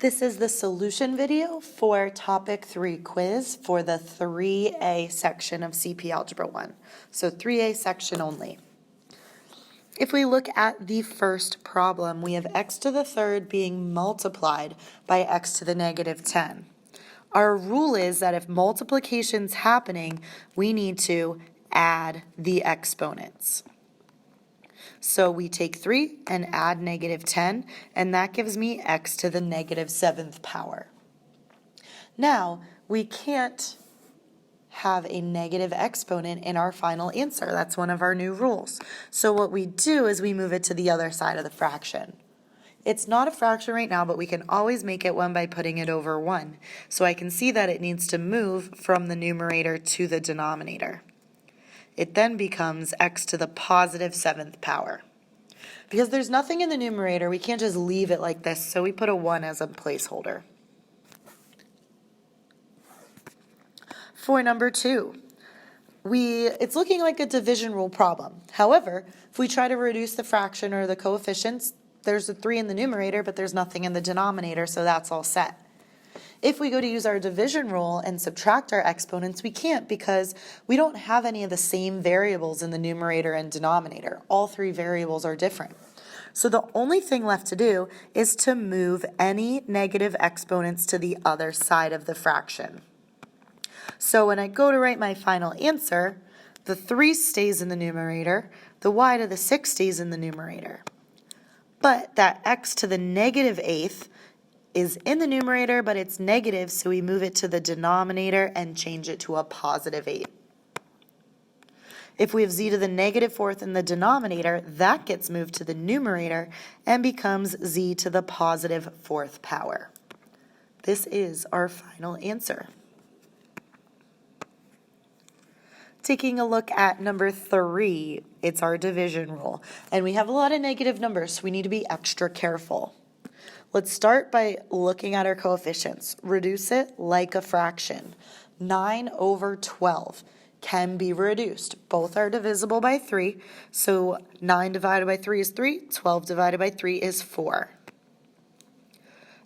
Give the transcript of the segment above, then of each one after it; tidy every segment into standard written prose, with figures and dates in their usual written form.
This is the solution video for topic 3 quiz for the 3A section of CP Algebra 1. So 3A section only. If we look at the first problem, we have x to the third being multiplied by x to the negative 10. Our rule is that if multiplication's happening, we need to add the exponents. So we take 3 and add negative 10, and that gives me x to the negative 7th power. Now, we can't have a negative exponent in our final answer. That's one of our new rules. So what we do is we move it to the other side of the fraction. It's not a fraction right now, but we can always make it 1 by putting it over 1. So I can see that it needs to move from the numerator to the denominator. It then becomes x to the positive 7th power. Because there's nothing in the numerator, we can't just leave it like this, so we put a 1 as a placeholder. For number 2, it's looking like a division rule problem. However, if we try to reduce the fraction or the coefficients, there's a 3 in the numerator, but there's nothing in the denominator, so that's all set. If we go to use our division rule and subtract our exponents, we can't because we don't have any of the same variables in the numerator and denominator. All 3 variables are different. So the only thing left to do is to move any negative exponents to the other side of the fraction. So when I go to write my final answer, the 3 stays in the numerator, the y to the 6 stays in the numerator. But that x to the negative 8th is in the numerator, but it's negative, so we move it to the denominator and change it to a positive 8. If we have z to the negative 4th in the denominator, that gets moved to the numerator and becomes z to the positive 4th power. This is our final answer. Taking a look at number 3, it's our division rule. And we have a lot of negative numbers, so we need to be extra careful. Let's start by looking at our coefficients. Reduce it like a fraction. 9 over 12 can be reduced. Both are divisible by 3, so 9 divided by 3 is 3, 12 divided by 3 is 4.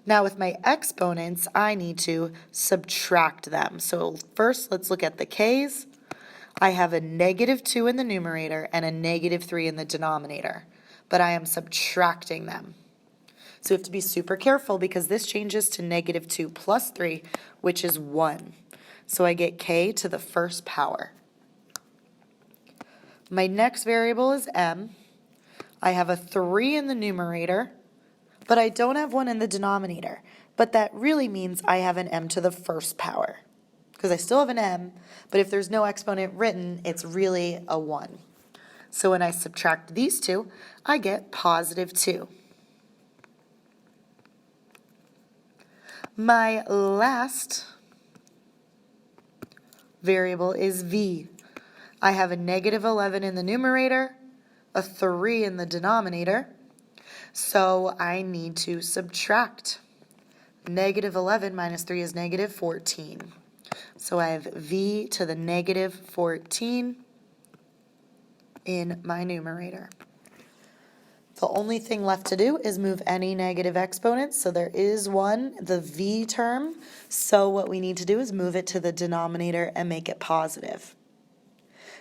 Now with my exponents, I need to subtract them. So first, let's look at the k's. I have a negative 2 in the numerator and a negative 3 in the denominator, but I am subtracting them. So we have to be super careful because this changes to negative 2 plus 3, which is 1. So I get k to the first power. My next variable is m. I have a 3 in the numerator, but I don't have 1 in the denominator. But that really means I have an m to the first power, because I still have an m, but if there's no exponent written, it's really a 1. So when I subtract these two, I get positive 2. My last variable is v. I have a negative 11 in the numerator, a 3 in the denominator, so I need to subtract. Negative 11 minus 3 is negative 14. So I have v to the negative 14 in my numerator. The only thing left to do is move any negative exponents. So there is one, the v term. So what we need to do is move it to the denominator and make it positive.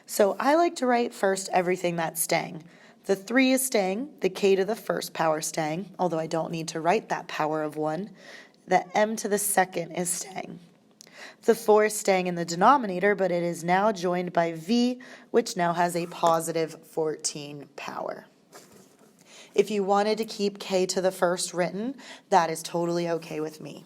So I like to write first everything that's staying. The 3 is staying, the k to the first power is staying, although I don't need to write that power of 1. The m to the second is staying. The 4 is staying in the denominator, but it is now joined by v, which now has a positive 14 power. If you wanted to keep k to the first written, that is totally okay with me.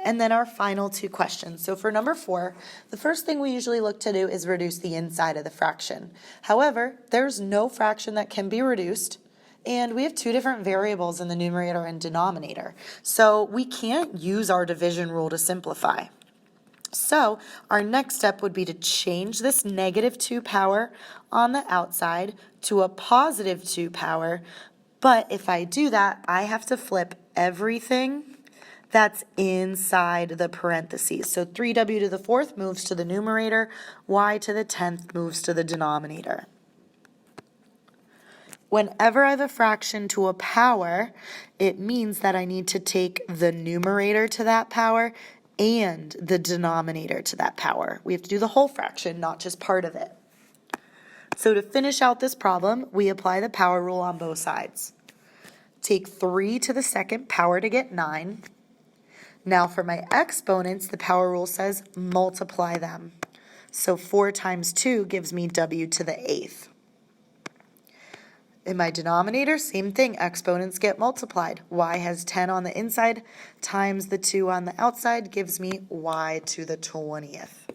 And then our final 2 questions. So for number 4, the first thing we usually look to do is reduce the inside of the fraction. However, there's no fraction that can be reduced, and we have 2 different variables in the numerator and denominator. So we can't use our division rule to simplify. So our next step would be to change this negative 2 power on the outside to a positive 2 power. But if I do that, I have to flip everything that's inside the parentheses. So 3w to the 4th moves to the numerator, y to the 10th moves to the denominator. whenever I have a fraction to a power, it means that I need to take the numerator to that power and the denominator to that power. We have to do the whole fraction, not just part of it. So to finish out this problem, we apply the power rule on both sides. Take 3 to the second power to get 9. Now for my exponents, the power rule says multiply them. So 4 times 2 gives me w to the 8th. In my denominator, same thing, exponents get multiplied. Y has 10 on the inside times the 2 on the outside gives me y to the 20th.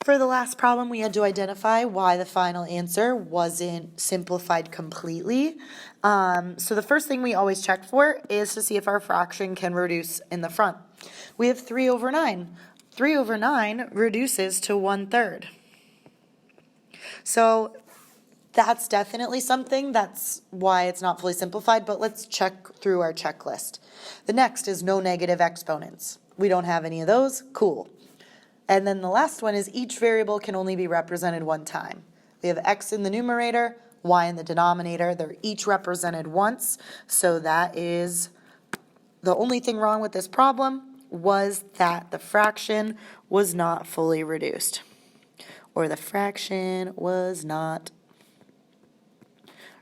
For the last problem, we had to identify why the final answer wasn't simplified completely. So the first thing we always check for is to see if our fraction can reduce in the front. We have 3 over 9. 3 over 9 reduces to 1/3. So that's definitely something, that's why it's not fully simplified, but let's check through our checklist. The next is no negative exponents. We don't have any of those, cool. And then the last one is each variable can only be represented one time. We have x in the numerator, y in the denominator, they're each represented once, so that is the only thing wrong with this problem was that the fraction was not fully reduced. Or the fraction was not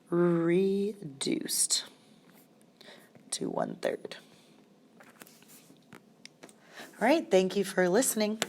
reduced to 1/3. All right, thank you for listening.